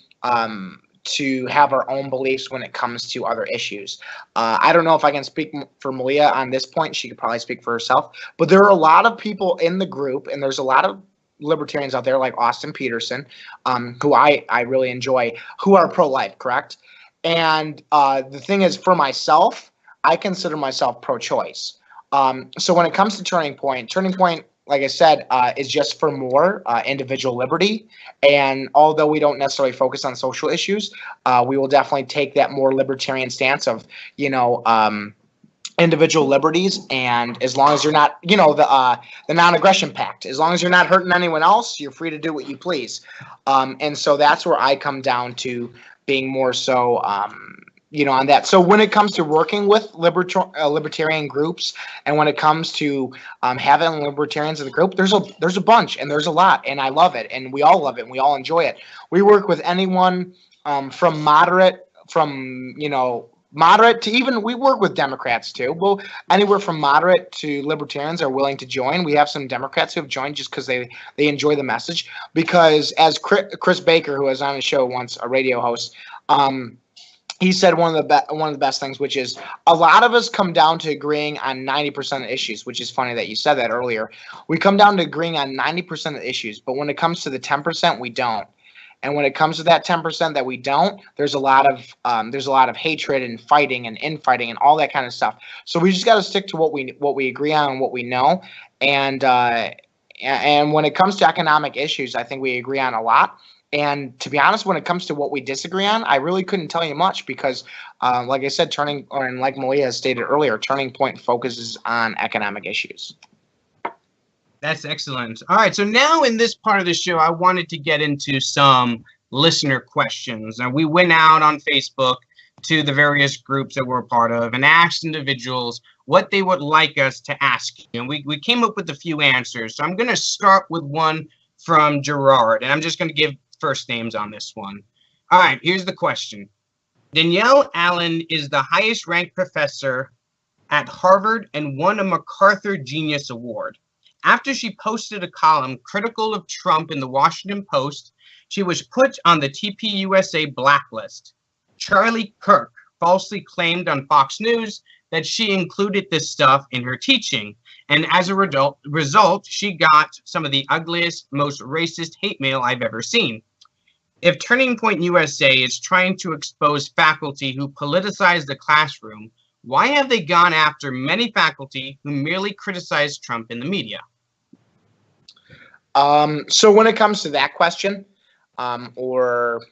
to have our own beliefs when it comes to other issues. I don't know if I can speak for Malia on this point. She could probably speak for herself. But there are a lot of people in the group, and there's a lot of libertarians out there like Austin Peterson, who I really enjoy, who are pro-life, correct? And the thing is, for myself, I consider myself pro-choice. So when it comes to Turning Point, like I said, is just for more individual liberty. And although we don't necessarily focus on social issues, we will definitely take that more libertarian stance of, individual liberties. And as long as you're not, the non-aggression pact, as long as you're not hurting anyone else, you're free to do what you please. And so that's where I come down to being more so, on that. So when it comes to working with libertarian groups, and when it comes to having libertarians in the group, there's a bunch, and there's a lot, and I love it, and we all love it, and we all enjoy it. We work with anyone from moderate to even, we work with Democrats too. Well, anywhere from moderate to libertarians are willing to join. We have some Democrats who have joined just because they enjoy the message. Because as Chris Baker, who was on the show once, a radio host, he said one of the best things, which is a lot of us come down to agreeing on 90% of issues, which is funny that you said that earlier. We come down to agreeing on 90% of issues, but when it comes to the 10%, we don't. And when it comes to that 10% that we don't, there's a lot of hatred and fighting and infighting and all that kind of stuff. So we just got to stick to what we agree on and what we know. And when it comes to economic issues, I think we agree on a lot. And to be honest, when it comes to what we disagree on, I really couldn't tell you much because, like I said, like Malia has stated earlier, Turning Point focuses on economic issues. That's excellent. All right, so now in this part of the show, I wanted to get into some listener questions. Now, we went out on Facebook to the various groups that we're a part of and asked individuals what they would like us to ask you. And we came up with a few answers. So I'm going to start with one from Gerard, and I'm just going to give first names on this one. All right, here's the question. Danielle Allen is the highest ranked professor at Harvard and won a MacArthur Genius Award. After she posted a column critical of Trump in the Washington Post, she was put on the TPUSA blacklist. Charlie Kirk falsely claimed on Fox News that she included this stuff in her teaching, and as a result, she got some of the ugliest, most racist hate mail I've ever seen. If Turning Point USA is trying to expose faculty who politicize the classroom, why have they gone after many faculty who merely criticize Trump in the media? So when it comes to that question, or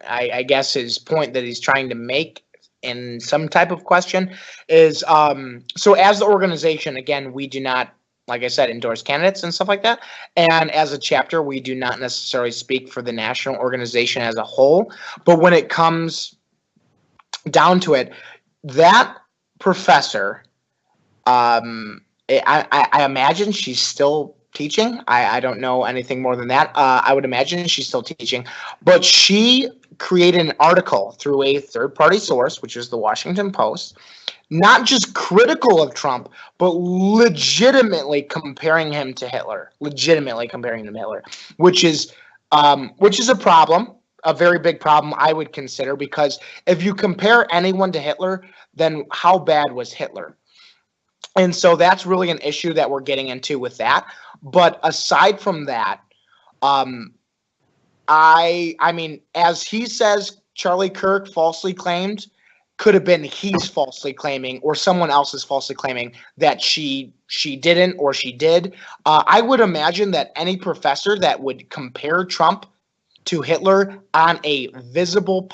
I guess his point that he's trying to make in some type of question is, so as the organization, again, we do not like I said, endorse candidates and stuff like that. And as a chapter, we do not necessarily speak for the national organization as a whole. But when it comes down to it, that professor, I imagine she's still teaching. I don't know anything more than that. I would imagine she's still teaching, but she created an article through a third-party source, which is the Washington Post, not just critical of Trump, but legitimately comparing him to Hitler. Which is a problem, a very big problem, I would consider, because if you compare anyone to Hitler, then how bad was Hitler? And so that's really an issue that we're getting into with that. But aside from that, I mean, as he says, Charlie Kirk falsely claimed, could have been he's falsely claiming or someone else is falsely claiming that she didn't or she did. I would imagine that any professor that would compare Trump to Hitler on a visible,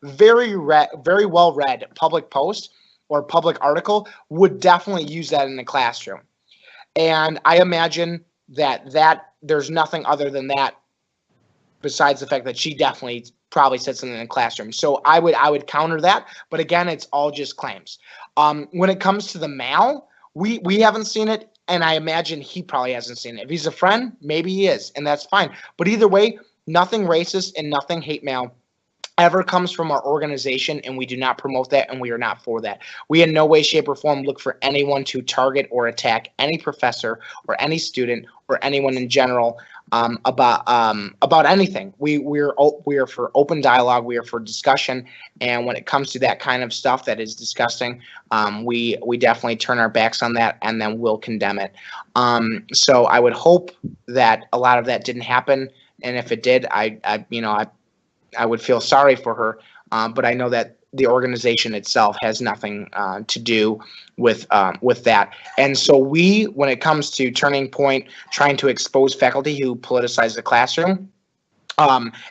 very well read public post or public article would definitely use that in the classroom. And I imagine that there's nothing other than that besides the fact that she definitely probably said something in the classroom. So I would counter that. But again, it's all just claims. When it comes to the mail, we haven't seen it, and I imagine he probably hasn't seen it. If he's a friend, maybe he is, and that's fine. But either way, nothing racist and nothing hate mail ever comes from our organization, and we do not promote that, and we are not for that. We in no way, shape, or form look for anyone to target or attack any professor or any student or anyone in general about anything. We are for open dialogue. We are for discussion, and when it comes to that kind of stuff that is disgusting, we definitely turn our backs on that, and then we'll condemn it. So I would hope that a lot of that didn't happen, and if it did, I would feel sorry for her, but I know that the organization itself has nothing to do with that. And so when it comes to Turning Point, trying to expose faculty who politicize the classroom,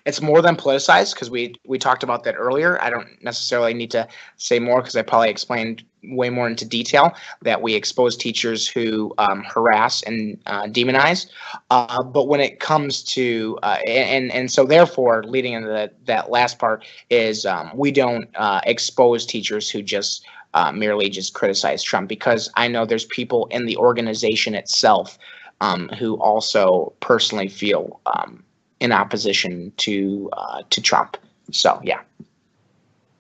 it's more than politicized, because we talked about that earlier. I don't necessarily need to say more because I probably explained way more into detail that we expose teachers who harass and demonize. But when it comes to and so therefore leading into that last part is we don't expose teachers who just merely just criticize Trump, because I know there's people in the organization itself who also personally feel in opposition to Trump. So, yeah.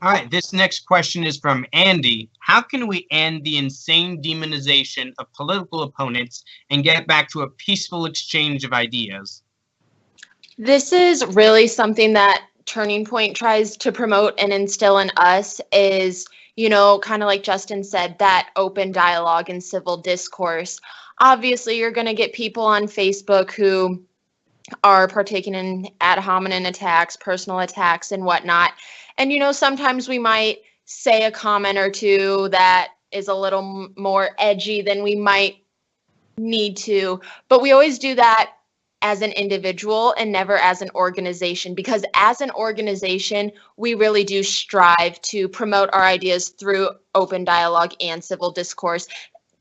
All right, this next question is from Andy. How can we end the insane demonization of political opponents and get back to a peaceful exchange of ideas? This is really something that Turning Point tries to promote and instill in us is, kind of like Justin said, that open dialogue and civil discourse. Obviously, you're going to get people on Facebook who are partaking in ad hominem attacks, personal attacks, and whatnot. And, sometimes we might say a comment or two that is a little more edgy than we might need to. But we always do that as an individual and never as an organization, because as an organization, we really do strive to promote our ideas through open dialogue and civil discourse.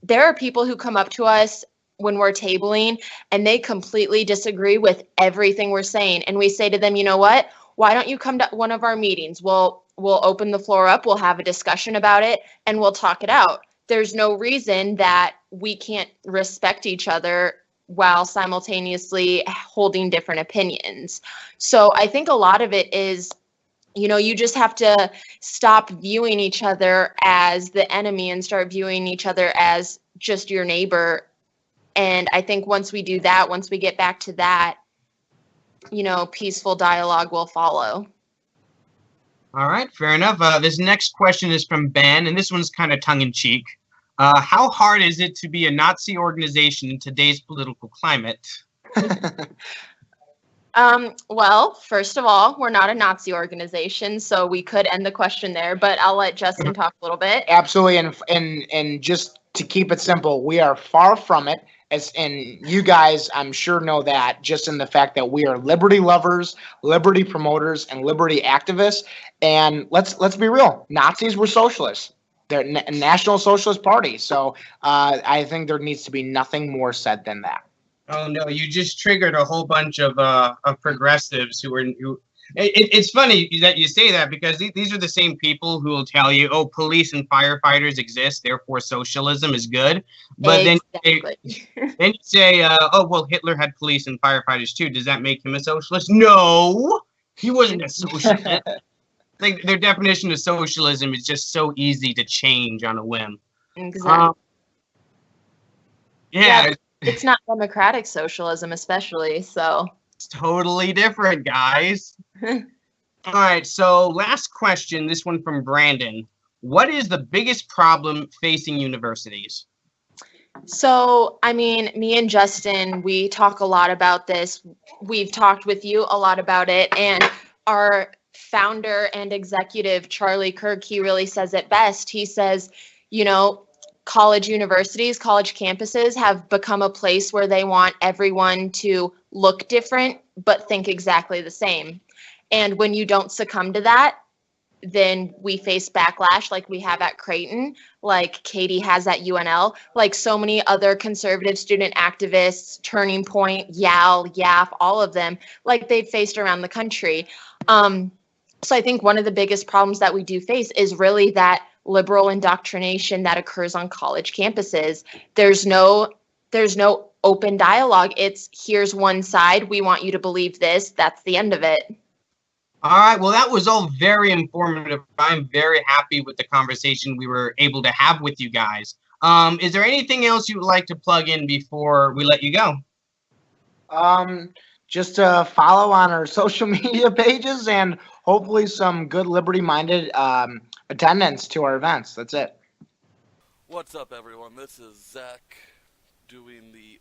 There are people who come up to us when we're tabling and they completely disagree with everything we're saying. And we say to them, you know what? Why don't you come to one of our meetings? We'll open the floor up, we'll have a discussion about it, and we'll talk it out. There's no reason that we can't respect each other while simultaneously holding different opinions. So I think a lot of it is, you just have to stop viewing each other as the enemy and start viewing each other as just your neighbor. And I think once we do that, once we get back to that, peaceful dialogue will follow. All right, fair enough. This next question is from Ben, and this one's kind of tongue-in-cheek. How hard is it to be a Nazi organization in today's political climate? Well, first of all, we're not a Nazi organization, so we could end the question there, but I'll let Justin talk a little bit. Absolutely, and just to keep it simple, we are far from it. And you guys, I'm sure, know that just in the fact that we are liberty lovers, liberty promoters, and liberty activists. And let's be real. Nazis were socialists. their National Socialist Party. So I think there needs to be nothing more said than that. Oh no, you just triggered a whole bunch of progressives it's funny that you say that, because these are the same people who will tell you, oh, police and firefighters exist, therefore socialism is good. But exactly. then you say, oh, well, Hitler had police and firefighters too. Does that make him a socialist? No, he wasn't a socialist. Like, their definition of socialism is just so easy to change on a whim. Exactly. Yeah, it's not democratic socialism, especially. So it's totally different, guys. All right, so last question, this one from Brandon. What is the biggest problem facing universities? So, I mean, me and Justin, we talk a lot about this. We've talked with you a lot about it. And our founder and executive, Charlie Kirk, he really says it best. He says, you know, college universities, college campuses have become a place where they want everyone to look different, but think exactly the same. And when you don't succumb to that, then we face backlash like we have at Creighton, like Katie has at UNL, like so many other conservative student activists, Turning Point, YAL, YAF, all of them, like they've faced around the country. So I think one of the biggest problems that we do face is really that liberal indoctrination that occurs on college campuses. There's no open dialogue. It's here's one side. We want you to believe this. That's the end of it. All right, well, that was all very informative. I'm very happy with the conversation we were able to have with you guys. Is there anything else you would like to plug in before we let you go? Just to follow on our social media pages and hopefully some good liberty-minded attendance to our events. That's it. What's up, everyone? This is Zach doing the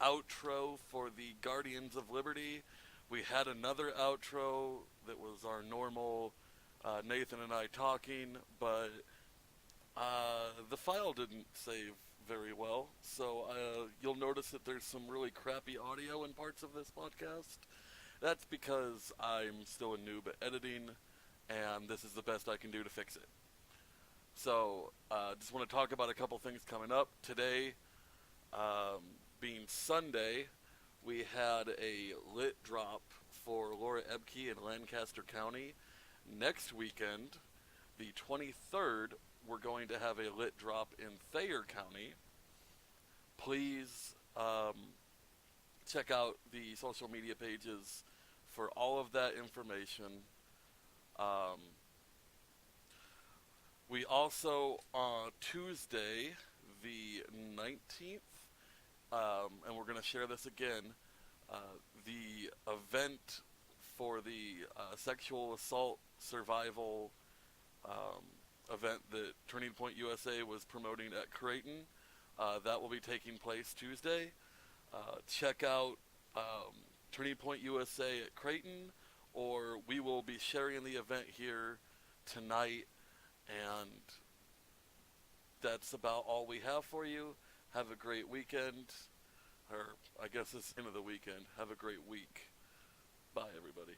outro for the Guardians of Liberty. We had another outro that was our normal Nathan and I talking, but the file didn't save very well, so you'll notice that there's some really crappy audio in parts of this podcast. That's because I'm still a noob at editing, and this is the best I can do to fix it. So, just want to talk about a couple things coming up. Today, being Sunday, we had a lit drop for Laura Ebke in Lancaster County. Next weekend, the 23rd, we're going to have a lit drop in Thayer County. Please check out the social media pages for all of that information. We also, on Tuesday, the 19th, and we're going to share this again, the event for the sexual assault survival event that Turning Point USA was promoting at Creighton, that will be taking place Tuesday. Check out Turning Point USA at Creighton, or we will be sharing the event here tonight, and that's about all we have for you. Have a great weekend, or I guess it's the end of the weekend. Have a great week. Bye, everybody.